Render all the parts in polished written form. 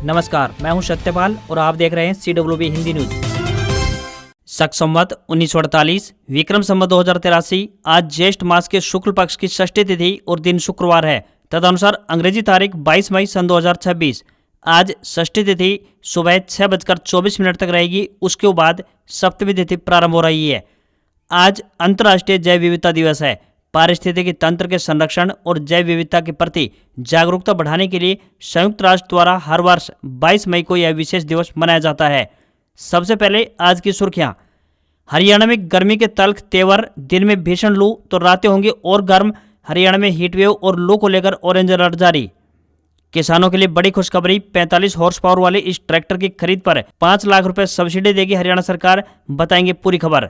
नमस्कार, मैं हूं सत्यपाल और आप देख रहे हैं CWB हिंदी न्यूज। शक संवत 1948 विक्रम संवत 2083 आज ज्येष्ठ मास के शुक्ल पक्ष की षष्ठी तिथि और दिन शुक्रवार है। तदनुसार अंग्रेजी तारीख 22 मई सन 2026 आज षष्ठी तिथि सुबह 6:24 तक रहेगी। उसके बाद सप्तमी तिथि प्रारंभ हो रही है। आज अंतर्राष्ट्रीय जैव विविधता दिवस है। पारिस्थितिकी तंत्र के संरक्षण और जैव विविधता के प्रति जागरूकता बढ़ाने के लिए संयुक्त राष्ट्र द्वारा हर वर्ष 22 मई को यह विशेष दिवस मनाया जाता है। सबसे पहले आज की सुर्खियां। हरियाणा में गर्मी के तल्ख तेवर, दिन में भीषण लू तो रातें होंगी और गर्म। हरियाणा में हीटवेव और लू को लेकर ऑरेंज अलर्ट जारी। किसानों के लिए बड़ी खुशखबरी, 45 हॉर्स पावर वाले इस ट्रैक्टर की खरीद पर 5 लाख रुपए सब्सिडी देगी हरियाणा सरकार। बताएंगे पूरी खबर।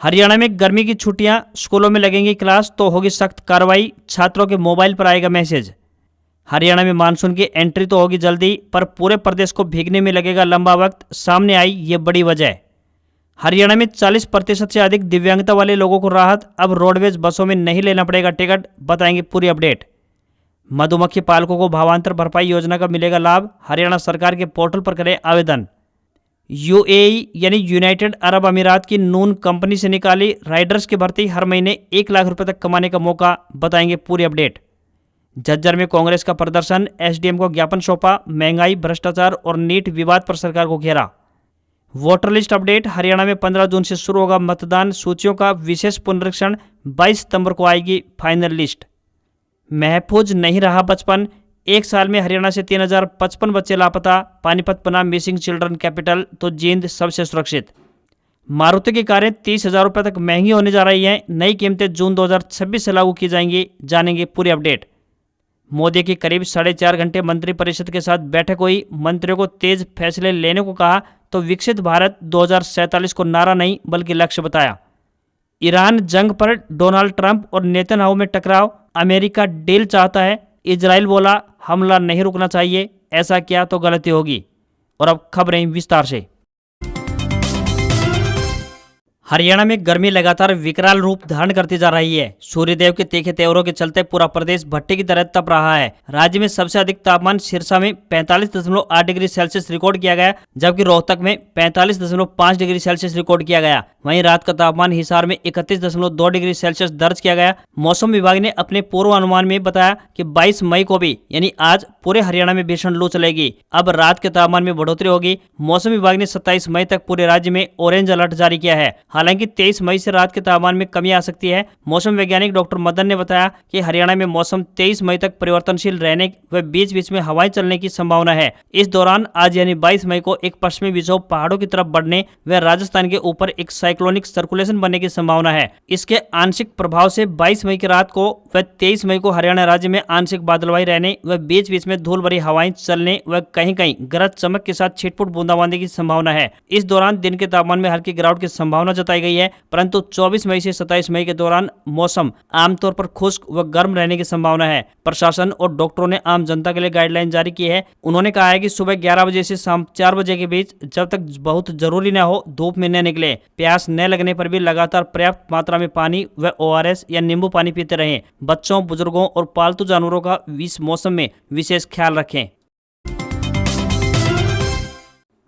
हरियाणा में गर्मी की छुट्टियां, स्कूलों में लगेंगी क्लास तो होगी सख्त कार्रवाई। छात्रों के मोबाइल पर आएगा मैसेज। हरियाणा में मानसून की एंट्री तो होगी जल्दी, पर पूरे प्रदेश को भीगने में लगेगा लंबा वक्त। सामने आई ये बड़ी वजह। हरियाणा में 40% से अधिक दिव्यांगता वाले लोगों को राहत। अब रोडवेज बसों में नहीं लेना पड़ेगा टिकट। बताएंगे पूरी अपडेट। मधुमक्खी पालकों को भावांतर भरपाई योजना का मिलेगा लाभ। हरियाणा सरकार के पोर्टल पर करें आवेदन। UAE यानी यूनाइटेड अरब अमीरात की नून कंपनी से निकाली राइडर्स की भर्ती। हर महीने 1 लाख रुपए तक कमाने का मौका। बताएंगे पूरी अपडेट। झज्जर में कांग्रेस का प्रदर्शन, SDM को ज्ञापन सौंपा। महंगाई, भ्रष्टाचार और नीट विवाद पर सरकार को घेरा। Voter list update. हरियाणा में 15 जून से शुरू होगा मतदान। सूचियों का विशेष पुनरीक्षण। 22 सितंबर को आएगी फाइनल लिस्ट। महफूज नहीं रहा बचपन। एक साल में हरियाणा से 3055 बच्चे लापता। पानीपत बना मिसिंग चिल्ड्रन कैपिटल तो जींद सबसे सुरक्षित। मारुति की कारें 30,000 रुपये तक महंगी होने जा रही हैं। नई कीमतें जून 2026 से लागू की जाएंगी। जानेंगे पूरी अपडेट। मोदी की करीब 4.5 घंटे मंत्रिपरिषद के साथ बैठक हुई। मंत्रियों को तेज फैसले लेने को कहा तो विकसित भारत 2047 को नारा नहीं बल्कि लक्ष्य बताया। ईरान जंग पर डोनाल्ड ट्रंप और नेतन्याहू में टकराव। अमेरिका डील चाहता है। इजराइल बोला हमला नहीं रुकना चाहिए, ऐसा किया तो गलती होगी। और अब खबरें विस्तार से। हरियाणा में गर्मी लगातार विकराल रूप धारण करती जा रही है। सूर्यदेव के तीखे तेवरों के चलते पूरा प्रदेश भट्टी की तरह तप रहा है। राज्य में सबसे अधिक तापमान सिरसा में 45.8 डिग्री सेल्सियस रिकॉर्ड किया गया, जबकि रोहतक में 45.5 डिग्री सेल्सियस रिकॉर्ड किया गया। वहीं रात का तापमान हिसार में 31.2 डिग्री सेल्सियस दर्ज किया गया। मौसम विभाग ने अपने पूर्वानुमान में बताया कि 22 मई को भी यानी आज पूरे हरियाणा में भीषण लू चलेगी। अब रात के तापमान में बढ़ोतरी होगी। मौसम विभाग ने 27 मई तक पूरे राज्य में ऑरेंज अलर्ट जारी किया है। हालांकि 23 मई से रात के तापमान में कमी आ सकती है। मौसम वैज्ञानिक डॉक्टर मदन ने बताया कि हरियाणा में मौसम 23 मई तक परिवर्तनशील रहने व बीच बीच में हवाएं चलने की संभावना है। इस दौरान आज यानी 22 मई को एक पश्चिमी विक्षोभ पहाड़ों की तरफ बढ़ने व राजस्थान के ऊपर एक साइक्लोनिक सर्कुलेशन बनने की संभावना है। इसके आंशिक प्रभाव से 22 मई की रात को व 23 मई को हरियाणा राज्य में आंशिक बादलवाई रहने व बीच बीच में धूल भरी हवाएं चलने व कहीं कहीं गरज चमक के साथ छिटपुट बूंदाबांदी की संभावना है। इस दौरान दिन के तापमान में हल्की गिरावट की संभावना जताई गई है, परंतु 24 मई से 27 मई के दौरान मौसम आमतौर पर खुश्क व गर्म रहने की संभावना है। प्रशासन और डॉक्टरों ने आम जनता के लिए गाइडलाइन जारी की है। उन्होंने कहा है कि सुबह 11 बजे से शाम 4 बजे के बीच जब तक बहुत जरूरी न हो धूप में न निकले। प्यास न लगने पर भी लगातार पर्याप्त मात्रा में पानी व ORS या नींबू पानी पीते रहें। बच्चों, बुजुर्गों और पालतू जानवरों का इस मौसम में विशेष ख्याल रखें।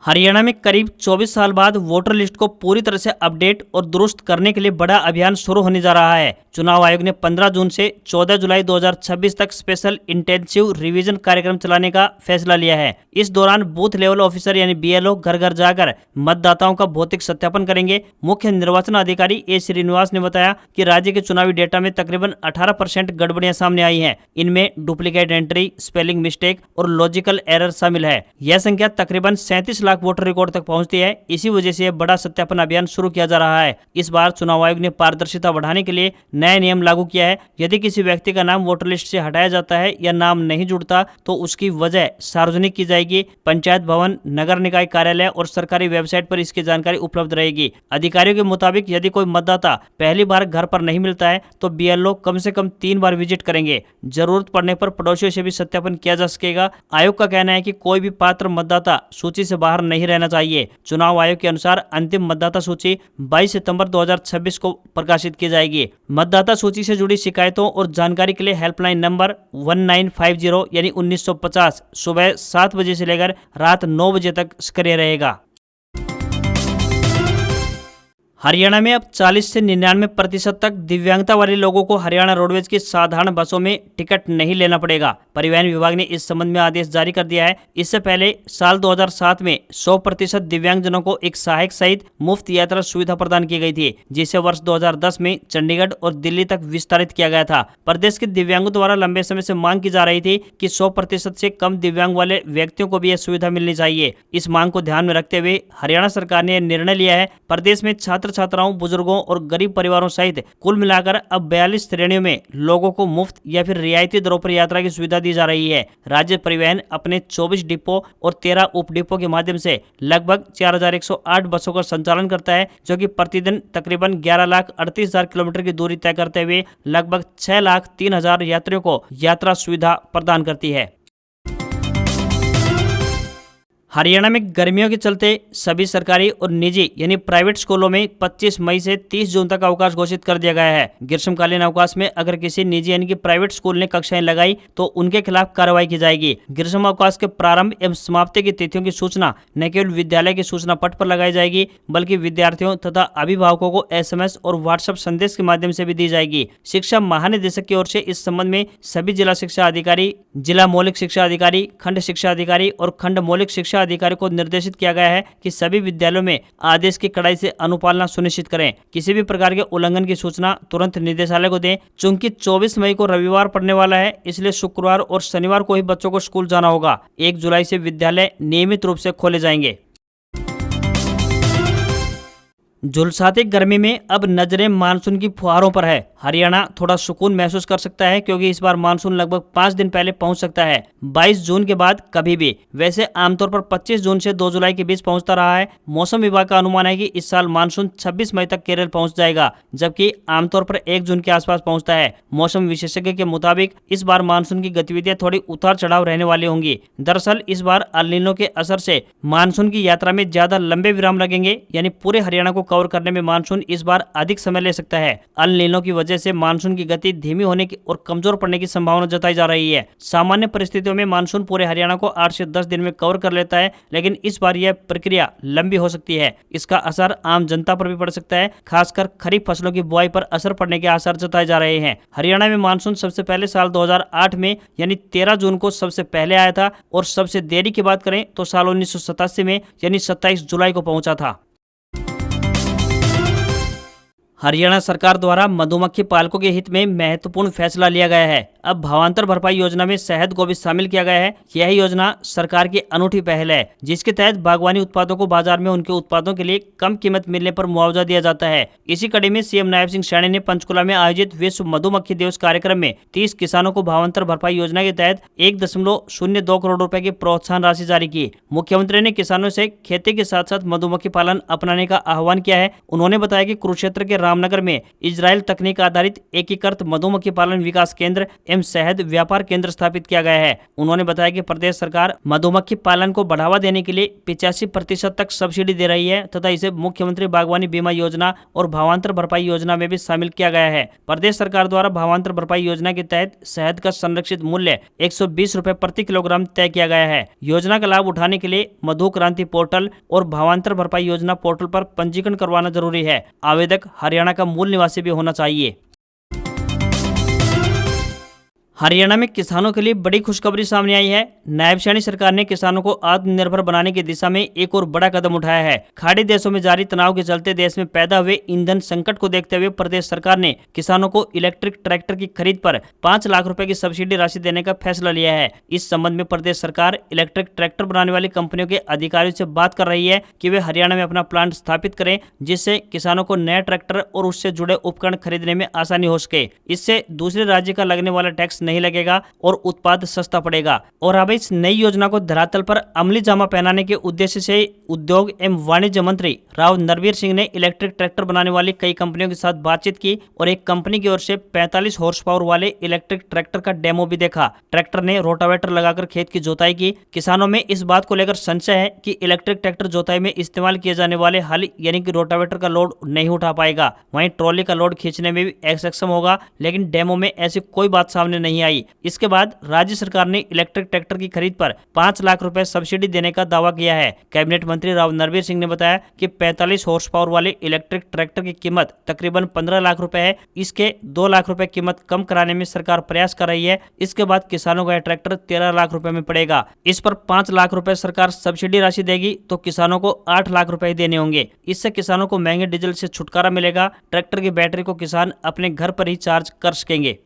हरियाणा में करीब 24 साल बाद वोटर लिस्ट को पूरी तरह से अपडेट और दुरुस्त करने के लिए बड़ा अभियान शुरू होने जा रहा है। चुनाव आयोग ने 15 जून से 14 जुलाई 2026 तक स्पेशल इंटेंसिव रिवीजन कार्यक्रम चलाने का फैसला लिया है। इस दौरान बूथ लेवल ऑफिसर यानी BLO घर घर जाकर मतदाताओं का भौतिक सत्यापन करेंगे। मुख्य निर्वाचन अधिकारी A श्रीनिवास ने बताया कि राज्य के चुनावी डेटा में तकरीबन 18% गड़बड़ियां सामने आई हैं। इनमें डुप्लीकेट एंट्री, स्पेलिंग मिस्टेक और लॉजिकल एरर शामिल है। यह संख्या तकरीबन 37 लाख वोटर रिकॉर्ड तक पहुंचती है। इसी वजह से बड़ा सत्यापन अभियान शुरू किया जा रहा है। इस बार चुनाव आयोग ने पारदर्शिता बढ़ाने के लिए नया नियम लागू किया है। यदि किसी व्यक्ति का नाम वोटर लिस्ट से हटाया जाता है या नाम नहीं जुड़ता तो उसकी वजह सार्वजनिक की जाएगी। पंचायत भवन, नगर निकाय कार्यालय और सरकारी वेबसाइट पर इसकी जानकारी उपलब्ध रहेगी। अधिकारियों के मुताबिक यदि कोई मतदाता पहली बार घर पर नहीं मिलता है तो BLO कम से कम 3 बार विजिट करेंगे। जरूरत पड़ने पर पड़ोसियों से भी सत्यापन किया जा सकेगा। आयोग का कहना है कि कोई भी पात्र मतदाता सूची से बाहर बार नहीं रहना चाहिए। चुनाव आयोग के अनुसार अंतिम मतदाता सूची 22 सितंबर 2026 को प्रकाशित की जाएगी। मतदाता सूची से जुड़ी शिकायतों और जानकारी के लिए हेल्पलाइन नंबर 1950 यानी 1950 सुबह 7 बजे से लेकर रात 9 बजे तक सक्रिय रहेगा। हरियाणा में अब 40 से 99% तक दिव्यांगता वाले लोगों को हरियाणा रोडवेज की साधारण बसों में टिकट नहीं लेना पड़ेगा। परिवहन विभाग ने इस संबंध में आदेश जारी कर दिया है। इससे पहले साल 2007 में 100% दिव्यांगजनों को एक सहायक सहित मुफ्त यात्रा सुविधा प्रदान की गई थी, जिसे वर्ष 2010 में चंडीगढ़ और दिल्ली तक विस्तारित किया गया था। प्रदेश के दिव्यांगों द्वारा लंबे समय से मांग की जा रही थी कि 100% से कम दिव्यांग वाले व्यक्तियों को भी यह सुविधा मिलनी चाहिए। इस मांग को ध्यान में रखते हुए हरियाणा सरकार ने यह निर्णय लिया है। प्रदेश में छात्राओं, बुजुर्गों और गरीब परिवारों सहित कुल मिलाकर अब 42 श्रेणियों में लोगों को मुफ्त या फिर रियायती दरों पर यात्रा की सुविधा दी जा रही है। राज्य परिवहन अपने 24 डिपो और 13 उप डिपो के माध्यम से लगभग 4108 बसों का संचालन करता है, जो कि प्रतिदिन तकरीबन 11,38,000 किलोमीटर की दूरी तय करते हुए लगभग 6,03,000 यात्रियों को यात्रा सुविधा प्रदान करती है। हरियाणा में गर्मियों के चलते सभी सरकारी और निजी यानी प्राइवेट स्कूलों में 25 मई से 30 जून तक अवकाश घोषित कर दिया गया है। ग्रीष्मकालीन अवकाश में अगर किसी निजी यानी कि प्राइवेट स्कूल ने कक्षाएं लगाई तो उनके खिलाफ कार्रवाई की जाएगी। ग्रीष्म अवकाश के प्रारंभ एवं समाप्ति की तिथियों की सूचना न केवल विद्यालय के सूचना पट पर लगाई जाएगी, बल्कि विद्यार्थियों तथा अभिभावकों को SMS और व्हाट्सएप संदेश के माध्यम से भी दी जाएगी। शिक्षा महानिदेशक की ओर से इस संबंध में सभी जिला शिक्षा अधिकारी, जिला मौलिक शिक्षा अधिकारी, खंड शिक्षा अधिकारी और खंड मौलिक शिक्षा अधिकारी को निर्देशित किया गया है कि सभी विद्यालयों में आदेश की कड़ाई से अनुपालना सुनिश्चित करें। किसी भी प्रकार के उल्लंघन की सूचना तुरंत निदेशालय को दें। चूंकि 24 मई को रविवार पड़ने वाला है, इसलिए शुक्रवार और शनिवार को ही बच्चों को स्कूल जाना होगा। 1 जुलाई से विद्यालय नियमित रूप से खोले जाएंगे। झुलसाती गर्मी में अब नजरें मानसून की फुहारों पर है। हरियाणा थोड़ा सुकून महसूस कर सकता है, क्योंकि इस बार मानसून लगभग 5 दिन पहले पहुंच सकता है, 22 जून के बाद कभी भी। वैसे आमतौर पर 25 जून से 2 जुलाई के बीच पहुंचता रहा है। मौसम विभाग का अनुमान है कि इस साल मानसून 26 मई तक केरल पहुंच जाएगा, जबकि आमतौर पर 1 जून के आसपास पहुंचता है। मौसम विशेषज्ञ के मुताबिक इस बार मानसून की गतिविधियां थोड़ी उतार चढ़ाव रहने वाली होंगी। दरअसल इस बार अल नीनो के असर से मानसून की यात्रा में ज्यादा लंबे विराम लगेंगे, यानी पूरे हरियाणा को कवर करने में मानसून इस बार अधिक समय ले सकता है। अल नीनो की वजह से मानसून की गति धीमी होने की और कमजोर पड़ने की संभावना जताई जा रही है। सामान्य परिस्थितियों में मानसून पूरे हरियाणा को 8 से 10 दिन में कवर कर लेता है, लेकिन इस बार यह प्रक्रिया लंबी हो सकती है। इसका असर आम जनता पर भी पड़ सकता है। खासकर खरीफ फसलों की बुआई पर असर पड़ने के आसार जताए जा रहे हैं। हरियाणा में मानसून सबसे पहले साल 2008 में यानी 13 जून को सबसे पहले आया था, और सबसे देरी की बात करें तो साल 1987 में यानी 27 जुलाई को पहुंचा था। हरियाणा सरकार द्वारा मधुमक्खी पालकों के हित में महत्वपूर्ण फैसला लिया गया है। अब भावांतर भरपाई योजना में शहद को भी शामिल किया गया है। यह योजना सरकार की अनूठी पहल है, जिसके तहत बागवानी उत्पादों को बाजार में उनके उत्पादों के लिए कम कीमत मिलने पर मुआवजा दिया जाता है। इसी कड़ी में सीएम नायब सिंह सैनी ने पंचकुला में आयोजित विश्व मधुमक्खी दिवस कार्यक्रम में 30 किसानों को भावांतर भरपाई योजना के तहत 1.02 करोड़ रुपए की प्रोत्साहन राशि जारी की। मुख्यमंत्री ने किसानों से खेती के साथ साथ मधुमक्खी पालन अपनाने का आह्वान किया है। उन्होंने बताया कि कुरुक्षेत्र के रामनगर में इजराइल तकनीक आधारित एकीकृत मधुमक्खी पालन विकास केंद्र एवं शहद व्यापार केंद्र स्थापित किया गया है। उन्होंने बताया कि प्रदेश सरकार मधुमक्खी पालन को बढ़ावा देने के लिए 85% तक सब्सिडी दे रही है तथा इसे मुख्यमंत्री बागवानी बीमा योजना और भावांतर भरपाई योजना में भी शामिल किया गया है। प्रदेश सरकार द्वारा भावांतर भरपाई योजना के तहत शहद का संरक्षित मूल्य 120 रुपए प्रति किलोग्राम तय किया गया है। योजना का लाभ उठाने के लिए मधु क्रांति पोर्टल और भावांतर भरपाई योजना पोर्टल पर पंजीकरण करवाना जरूरी है। आवेदक हरियाणा का मूल निवासी भी होना चाहिए। हरियाणा में किसानों के लिए बड़ी खुशखबरी सामने आई है। नायब सैनी सरकार ने किसानों को आत्मनिर्भर बनाने की दिशा में एक और बड़ा कदम उठाया है। खाड़ी देशों में जारी तनाव के चलते देश में पैदा हुए ईंधन संकट को देखते हुए प्रदेश सरकार ने किसानों को इलेक्ट्रिक ट्रैक्टर की खरीद पर 5 लाख रुपए की सब्सिडी राशि देने का फैसला लिया है। इस संबंध में प्रदेश सरकार इलेक्ट्रिक ट्रैक्टर बनाने वाली कंपनियों के अधिकारियों से बात कर रही है कि वे हरियाणा में अपना प्लांट स्थापित करें, जिससे किसानों को नया ट्रैक्टर और उससे जुड़े उपकरण खरीदने में आसानी हो सके। इससे दूसरे राज्य का लगने वाला टैक्स नहीं लगेगा और उत्पाद सस्ता पड़ेगा। और अब इस नई योजना को धरातल पर अमली जामा पहनाने के उद्देश्य से उद्योग एवं वाणिज्य मंत्री राव नरवीर सिंह ने इलेक्ट्रिक ट्रैक्टर बनाने वाली कई कंपनियों के साथ बातचीत की और एक कंपनी की ओर से 45 हॉर्स पावर वाले इलेक्ट्रिक ट्रैक्टर का डेमो भी देखा। ट्रैक्टर ने रोटावेटर लगाकर खेत की जोताई की। किसानों में इस बात को लेकर संशय है कि इलेक्ट्रिक ट्रैक्टर जोताई में इस्तेमाल किए जाने वाले हल यानी कि रोटावेटर का लोड नहीं उठा पाएगा, वहीं ट्रॉली का लोड खींचने में भी अक्षम होगा, लेकिन डेमो में ऐसी कोई बात सामने नहीं आई। इसके बाद राज्य सरकार ने इलेक्ट्रिक ट्रैक्टर की खरीद पर 5 लाख रुपए सब्सिडी देने का दावा किया है। कैबिनेट मंत्री राव नरवीर सिंह ने बताया कि 45 हॉर्स पावर वाले इलेक्ट्रिक ट्रैक्टर की कीमत तकरीबन 15 लाख रुपए है। इसके 2 लाख रुपए कीमत कम कराने में सरकार प्रयास कर रही है। इसके बाद किसानों को यह ट्रैक्टर 13 लाख रुपए में पड़ेगा। इस पर 5 लाख रुपए सरकार सब्सिडी राशि देगी तो किसानों को 8 लाख रुपए देने होंगे। इससे किसानों को महंगे डीजल से छुटकारा मिलेगा। ट्रैक्टर की बैटरी को किसान अपने घर पर ही चार्ज कर सकेंगे।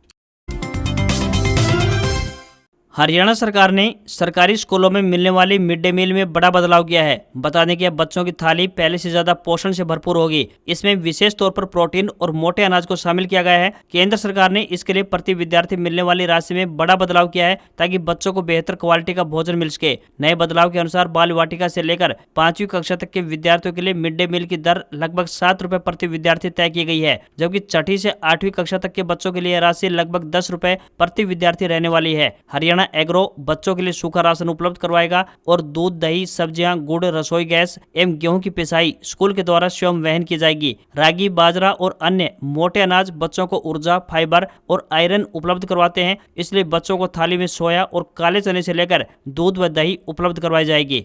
हरियाणा सरकार ने सरकारी स्कूलों में मिलने वाली मिड डे मील में बड़ा बदलाव किया है। बता दें कि अब बच्चों की थाली पहले से ज्यादा पोषण से भरपूर होगी। इसमें विशेष तौर पर प्रोटीन और मोटे अनाज को शामिल किया गया है। केंद्र सरकार ने इसके लिए प्रति विद्यार्थी मिलने वाली राशि में बड़ा बदलाव किया है ताकि बच्चों को बेहतर क्वालिटी का भोजन मिल सके। नए बदलाव के अनुसार बाल वाटिका से लेकर 5वीं कक्षा तक के विद्यार्थियों के लिए मिड डे मील की दर लगभग 7 रुपए प्रति विद्यार्थी तय की गई है, जबकि 6ठी से 8वीं कक्षा तक के बच्चों के लिए राशि लगभग 10 रुपए प्रति विद्यार्थी रहने वाली है। हरियाणा एग्रो बच्चों के लिए सूखा राशन उपलब्ध करवाएगा और दूध, दही, सब्जियां, गुड़, रसोई गैस एवं गेहूं की पिसाई स्कूल के द्वारा स्वयं वहन की जाएगी। रागी, बाजरा और अन्य मोटे अनाज बच्चों को ऊर्जा, फाइबर और आयरन उपलब्ध करवाते हैं। इसलिए बच्चों को थाली में सोया और काले चने से लेकर दूध व दही उपलब्ध करवाई जाएगी।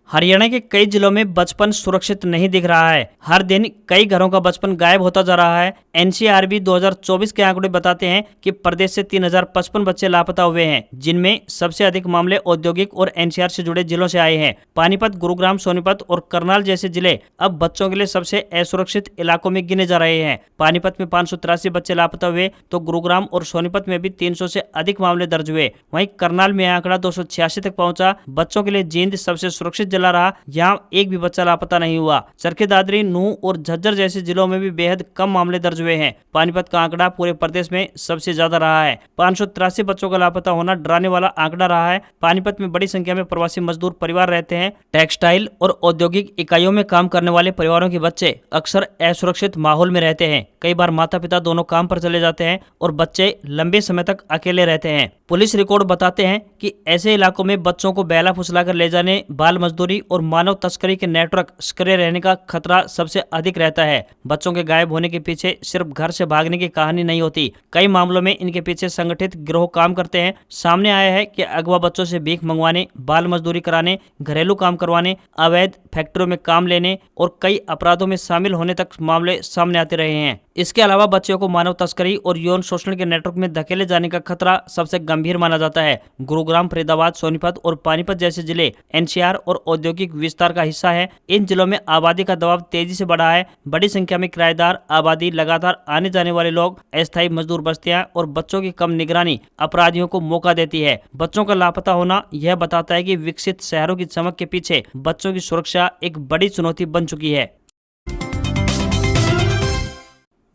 हरियाणा के कई जिलों में बचपन सुरक्षित नहीं दिख रहा है। हर दिन कई घरों का बचपन गायब होता जा रहा है। एनसीआरबी 2024 के आंकड़े बताते हैं कि प्रदेश से 3055 बच्चे लापता हुए हैं, जिनमें सबसे अधिक मामले औद्योगिक और एनसीआर से जुड़े जिलों से आए हैं। पानीपत, गुरुग्राम, सोनीपत और करनाल जैसे जिले अब बच्चों के लिए सबसे असुरक्षित इलाकों में गिने जा रहे हैं। पानीपत में 583 बच्चे लापता हुए तो गुरुग्राम और सोनीपत में भी 300 से अधिक मामले दर्ज हुए। वहीं करनाल में आंकड़ा 286 तक पहुंचा। बच्चों के लिए जींद सबसे सुरक्षित रहा, यहाँ एक भी बच्चा लापता नहीं हुआ। चरखी दादरी, नूंह और झज्जर जैसे जिलों में भी बेहद कम मामले दर्ज हुए हैं। पानीपत का आंकड़ा पूरे प्रदेश में सबसे ज्यादा रहा है। 583 बच्चों का लापता होना डराने वाला आंकड़ा रहा है। पानीपत में बड़ी संख्या में प्रवासी मजदूर परिवार रहते हैं। टेक्सटाइल और औद्योगिक इकाइयों में काम करने वाले परिवारों के बच्चे अक्सर असुरक्षित माहौल में रहते हैं। कई बार माता पिता दोनों काम पर चले जाते हैं और बच्चे लंबे समय तक अकेले रहते हैं। पुलिस रिकॉर्ड बताते हैं कि ऐसे इलाकों में बच्चों को बेला फुसलाकर ले जाने, बाल मजदूरी और मानव तस्करी के नेटवर्क सक्रिय रहने का खतरा सबसे अधिक रहता है। बच्चों के गायब होने के पीछे सिर्फ घर से भागने की कहानी नहीं होती, कई मामलों में इनके पीछे संगठित गिरोह काम करते हैं। सामने आया है कि अगवा बच्चों से भीख मंगवाने, बाल मजदूरी कराने, घरेलू काम करवाने, अवैध फैक्ट्रियों में काम लेने और कई अपराधों में शामिल होने तक मामले सामने आते रहे हैं। इसके अलावा बच्चों को मानव तस्करी और यौन शोषण के नेटवर्क में धकेले जाने का खतरा सबसे गंभीर माना जाता है। गुरुग्राम, फरीदाबाद, सोनीपत और पानीपत जैसे जिले एनसीआर और औद्योगिक विस्तार का हिस्सा है। इन जिलों में आबादी का दबाव तेजी से बढ़ा है। बड़ी संख्या में किराएदार आबादी, लगातार आने जाने वाले लोग, अस्थायी मजदूर बस्तियां और बच्चों की कम निगरानी अपराधियों को मौका देती है। बच्चों का लापता होना यह बताता है कि विकसित शहरों की चमक के पीछे बच्चों की सुरक्षा एक बड़ी चुनौती बन चुकी है।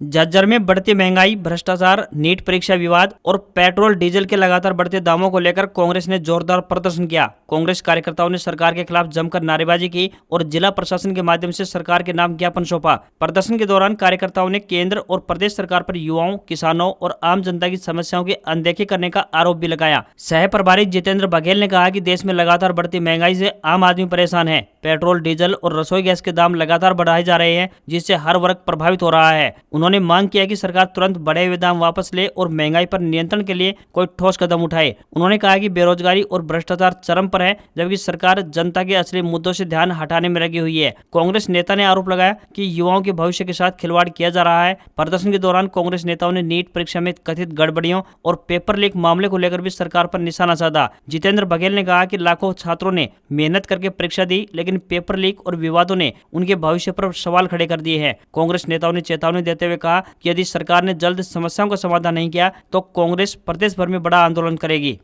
झज्जर में बढ़ती महंगाई, भ्रष्टाचार, नीट परीक्षा विवाद और पेट्रोल डीजल के लगातार बढ़ते दामों को लेकर कांग्रेस ने जोरदार प्रदर्शन किया। कांग्रेस कार्यकर्ताओं ने सरकार के खिलाफ जमकर नारेबाजी की और जिला प्रशासन के माध्यम से सरकार के नाम ज्ञापन सौंपा। प्रदर्शन के दौरान कार्यकर्ताओं ने केंद्र और प्रदेश सरकार पर युवाओं, किसानों और आम जनता की समस्याओं की अनदेखी करने का आरोप भी लगाया। सह प्रभारी जितेंद्र बघेल ने कहा कि देश में लगातार बढ़ती महंगाई से आम आदमी परेशान है। पेट्रोल, डीजल और रसोई गैस के दाम लगातार बढ़ाए जा रहे हैं, जिससे हर वर्ग प्रभावित हो रहा है। उन्होंने मांग किया कि सरकार तुरंत बढ़े हुए दाम वापस ले और महंगाई पर नियंत्रण के लिए कोई ठोस कदम उठाए। उन्होंने कहा कि बेरोजगारी और भ्रष्टाचार चरम पर है, जबकि सरकार जनता के असली मुद्दों से ध्यान हटाने में लगी हुई है। कांग्रेस नेता ने आरोप लगाया कि युवाओं के भविष्य के साथ खिलवाड़ किया जा रहा है। प्रदर्शन के दौरान कांग्रेस नेताओं ने नीट परीक्षा में कथित गड़बड़ियों और पेपर लीक मामले को लेकर भी सरकार पर निशाना साधा। जितेंद्र बघेल ने कहा कि लाखों छात्रों ने मेहनत करके परीक्षा दी, लेकिन पेपर लीक और विवादों ने उनके भविष्य पर सवाल खड़े कर दिए हैं। कांग्रेस नेताओं ने चेतावनी देते हुए कहा कि यदि सरकार ने जल्द समस्याओं का समाधान नहीं किया तो कांग्रेस प्रदेश भर में बड़ा आंदोलन करेगी।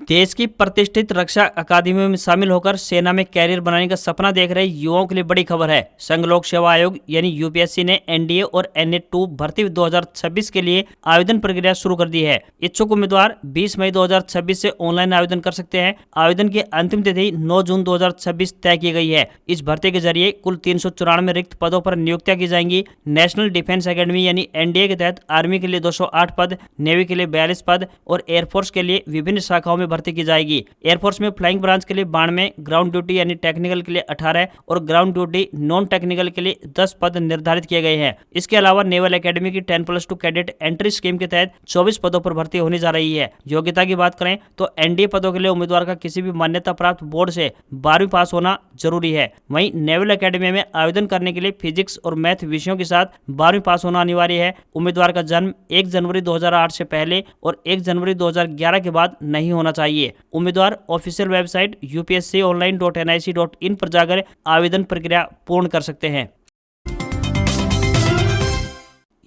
देश की प्रतिष्ठित रक्षा अकादमियों में शामिल होकर सेना में कैरियर बनाने का सपना देख रहे युवाओं के लिए बड़ी खबर है। संघ लोक सेवा आयोग यानी यूपीएससी ने एनडीए और NA2 भर्ती 2026 के लिए आवेदन प्रक्रिया शुरू कर दी है। इच्छुक उम्मीदवार 20 मई 2026 से ऑनलाइन आवेदन कर सकते हैं। आवेदन की अंतिम तिथि 9 जून 2026 तय की गई है। इस भर्ती के जरिए कुल 394 रिक्त पदों पर नियुक्तियां की जाएंगी। नेशनल डिफेंस एकेडमी यानी एनडीए के तहत आर्मी के लिए 208 पद, नेवी के लिए 42 पद और एयरफोर्स के लिए विभिन्न शाखाओं में भर्ती की जाएगी। एयरफोर्स में फ्लाइंग ब्रांच के लिए 92, ग्राउंड ड्यूटी यानी टेक्निकल के लिए 18 और ग्राउंड ड्यूटी नॉन टेक्निकल के लिए 10 पद निर्धारित किए गए हैं। इसके अलावा नेवल एकेडमी की 10+2 कैडेट एंट्री स्कीम के तहत 24 पदों पर भर्ती होने जा रही है। योग्यता की बात करें तो एनडीए पदों के लिए उम्मीदवार का किसी भी मान्यता प्राप्त बोर्ड से 12वीं पास होना जरूरी है। वहीं नेवल एकेडमी में आवेदन करने के लिए फिजिक्स और मैथ विषयों के साथ 12वीं पास होना अनिवार्य है। उम्मीदवार का जन्म 1 जनवरी 2008 से पहले और 1 जनवरी 2011 के बाद नहीं होना चाहिए। उम्मीदवार ऑफिशियल वेबसाइट upsconline.nic.in पर जाकर आवेदन प्रक्रिया पूर्ण कर सकते हैं।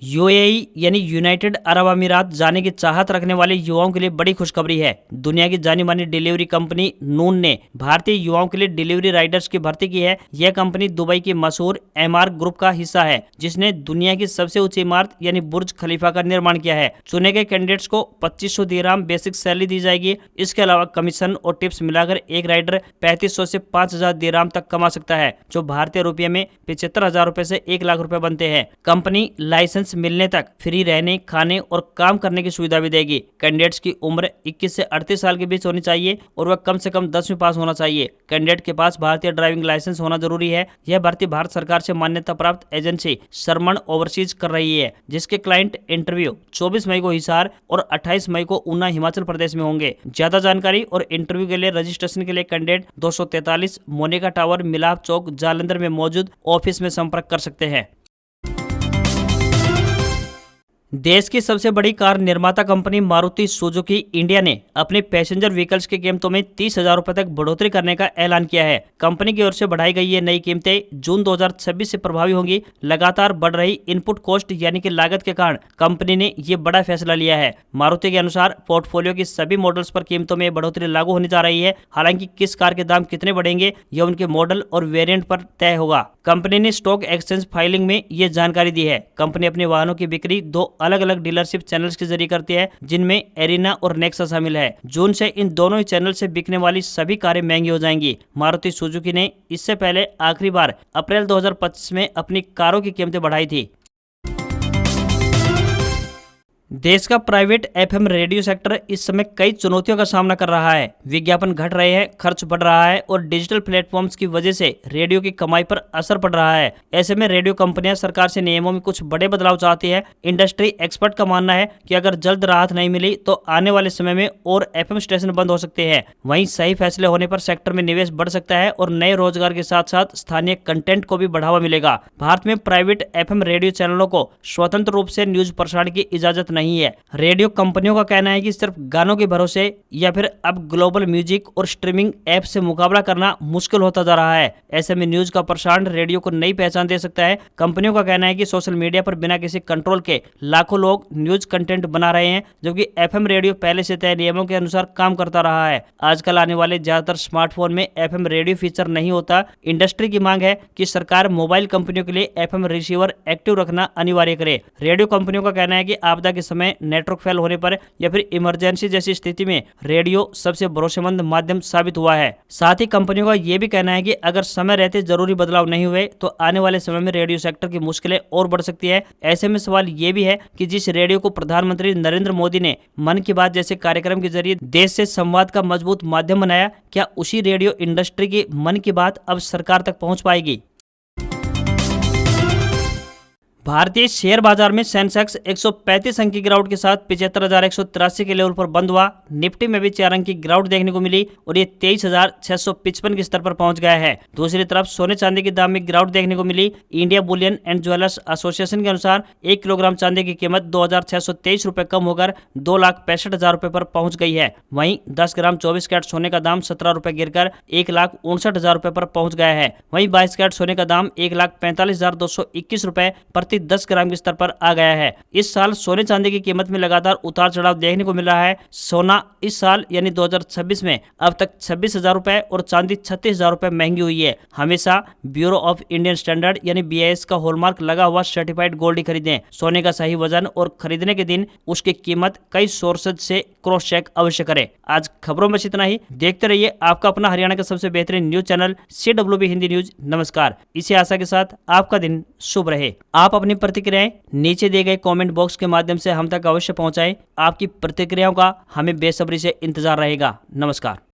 यूएई यानी यूनाइटेड अरब अमीरात जाने की चाहत रखने वाले युवाओं के लिए बड़ी खुशखबरी है। दुनिया की जानी मानी डिलीवरी कंपनी नून ने भारतीय युवाओं के लिए डिलीवरी राइडर्स की भर्ती की है। यह कंपनी दुबई की मशहूर एमआर ग्रुप का हिस्सा है, जिसने दुनिया की सबसे ऊंची इमारत यानी बुर्ज खलीफा का निर्माण किया है। चुने गए कैंडिडेट्स को 2500 दिरहाम बेसिक सैलरी दी जाएगी। इसके अलावा कमीशन और टिप्स मिलाकर एक राइडर 3500 से 5000 दिरहाम तक कमा सकता है, जो भारतीय रुपये में 75,000 रुपए से 1 लाख रुपए बनते हैं। कंपनी लाइसेंस मिलने तक फ्री रहने, खाने और काम करने की सुविधा भी देगी। कैंडिडेट्स की उम्र 21 से 38 साल के बीच होनी चाहिए और वह कम से कम 10वीं पास होना चाहिए। कैंडिडेट के पास भारतीय ड्राइविंग लाइसेंस होना जरूरी है। यह भर्ती भारत सरकार से मान्यता प्राप्त एजेंसी शर्मन ओवरसीज कर रही है, जिसके क्लाइंट इंटरव्यू 24 मई को हिसार और 28 मई को ऊना हिमाचल प्रदेश में होंगे। ज्यादा जानकारी और इंटरव्यू के लिए रजिस्ट्रेशन के लिए कैंडिडेट 243 मोनिका टावर, मिलाप चौक, जालंधर में मौजूद ऑफिस में संपर्क कर सकते हैं। देश की सबसे बड़ी कार निर्माता कंपनी मारुति सुजुकी इंडिया ने अपने पैसेंजर व्हीकल्स की कीमतों में 30,000 रुपए तक बढ़ोतरी करने का ऐलान किया है। कंपनी की ओर से बढ़ाई गई ये नई कीमतें जून 2026 से प्रभावी होंगी। लगातार बढ़ रही इनपुट कॉस्ट यानी कि लागत के कारण कंपनी ने ये बड़ा फैसला लिया है। मारुति के अनुसार पोर्टफोलियो की सभी मॉडल्स पर कीमतों में बढ़ोतरी लागू होने जा रही है। हालांकि किस कार के दाम कितने बढ़ेंगे यह उनके मॉडल और वेरिएंट पर तय होगा। कंपनी ने स्टॉक एक्सचेंज फाइलिंग में ये जानकारी दी है। कंपनी अपने वाहनों की बिक्री 2 अलग अलग डीलरशिप चैनल्स के जरिए करती है, जिनमें एरिना और नेक्सा शामिल है। जून से इन दोनों ही चैनल से बिकने वाली सभी कारें महंगी हो जाएंगी। मारुति सुजुकी ने इससे पहले आखिरी बार अप्रैल 2025 में अपनी कारों की कीमतें बढ़ाई थी। देश का प्राइवेट एफएम रेडियो सेक्टर इस समय कई चुनौतियों का सामना कर रहा है। विज्ञापन घट रहे हैं, खर्च बढ़ रहा है और डिजिटल प्लेटफॉर्म्स की वजह से रेडियो की कमाई पर असर पड़ रहा है। ऐसे में रेडियो कंपनियां सरकार से नियमों में कुछ बड़े बदलाव चाहती है। इंडस्ट्री एक्सपर्ट का मानना है कि अगर जल्द राहत नहीं मिली तो आने वाले समय में और एफएम स्टेशन बंद हो सकते हैं। वहीं सही फैसले होने पर सेक्टर में निवेश बढ़ सकता है और नए रोजगार के साथ साथ स्थानीय कंटेंट को भी बढ़ावा मिलेगा। भारत में प्राइवेट एफएम रेडियो चैनलों को स्वतंत्र रूप से न्यूज प्रसारण की इजाजत नहीं है। रेडियो कंपनियों का कहना है कि सिर्फ गानों के भरोसे या फिर अब ग्लोबल म्यूजिक और स्ट्रीमिंग ऐप से मुकाबला करना मुश्किल होता जा रहा है। ऐसे में न्यूज का प्रसारण रेडियो को नई पहचान दे सकता है। कंपनियों का कहना है कि सोशल मीडिया पर बिना किसी कंट्रोल के लाखों लोग न्यूज कंटेंट बना रहे हैं, जबकि एफएम रेडियो पहले से तय नियमों के अनुसार काम करता रहा है। आजकल आने वाले ज्यादातर स्मार्टफोन में एफएम रेडियो फीचर नहीं होता। इंडस्ट्री की मांग है कि सरकार मोबाइल कंपनियों के लिए एफएम रिसीवर एक्टिव रखना अनिवार्य करे। रेडियो कंपनियों का कहना है कि आपदा के समय नेटवर्क फेल होने पर या फिर इमरजेंसी जैसी स्थिति में रेडियो सबसे भरोसेमंद माध्यम साबित हुआ है। साथ ही कंपनियों का यह भी कहना है कि अगर समय रहते जरूरी बदलाव नहीं हुए तो आने वाले समय में रेडियो सेक्टर की मुश्किलें और बढ़ सकती है। ऐसे में सवाल ये भी है कि जिस रेडियो को प्रधानमंत्री नरेंद्र मोदी ने मन की बात जैसे कार्यक्रम के जरिए देश से संवाद का मजबूत माध्यम बनाया, क्या उसी रेडियो इंडस्ट्री की मन की बात अब सरकार तक पहुंच पाएगी? भारतीय शेयर बाजार में सेंसेक्स 135 अंक की गिरावट के साथ 75,183 के लेवल पर बंद हुआ। निफ्टी में भी 4 अंक की गिरावट देखने को मिली और ये 23,655 के स्तर पर पहुंच गया है। दूसरी तरफ सोने चांदी के दाम में गिरावट देखने को मिली। India bullion and jewellers association के अनुसार 1 किलोग्राम चांदी की कीमत 2,623 रुपए कम होकर 2,65,000 रुपए पर पहुंच गई है। वहीं 10 ग्राम 24 कैरेट सोने का दाम 17 रुपए गिरकर 1,59,000 रुपए पर पहुंच गया है। वहीं 22 कैरेट सोने का दाम 1,45,221 रुपए प्रति प्रति 10 ग्राम के स्तर पर आ गया है। इस साल सोने चांदी की कीमत में लगातार उतार चढ़ाव देखने को मिल रहा है। सोना इस साल यानी 2026 में अब तक 26,000 रुपए और चांदी 36,000 रुपए महंगी हुई है। हमेशा ब्यूरो ऑफ इंडियन स्टैंडर्ड यानी BIS का हॉलमार्क लगा हुआ सर्टिफाइड गोल्ड ही खरीदें। सोने का सही वजन और खरीदने के दिन उसकी कीमत कई सोर्सेज से क्रॉस चेक अवश्य करें। आज खबरों में इतना ही। देखते रहिए आपका अपना हरियाणा का सबसे बेहतरीन news channel CWB Hindi news. नमस्कार। इसी आशा के साथ आपका दिन शुभ रहे। आप अपनी प्रतिक्रियाएं नीचे दिए गए कमेंट बॉक्स के माध्यम से हम तक अवश्य पहुंचाएं। आपकी प्रतिक्रियाओं का हमें बेसब्री से इंतजार रहेगा। नमस्कार।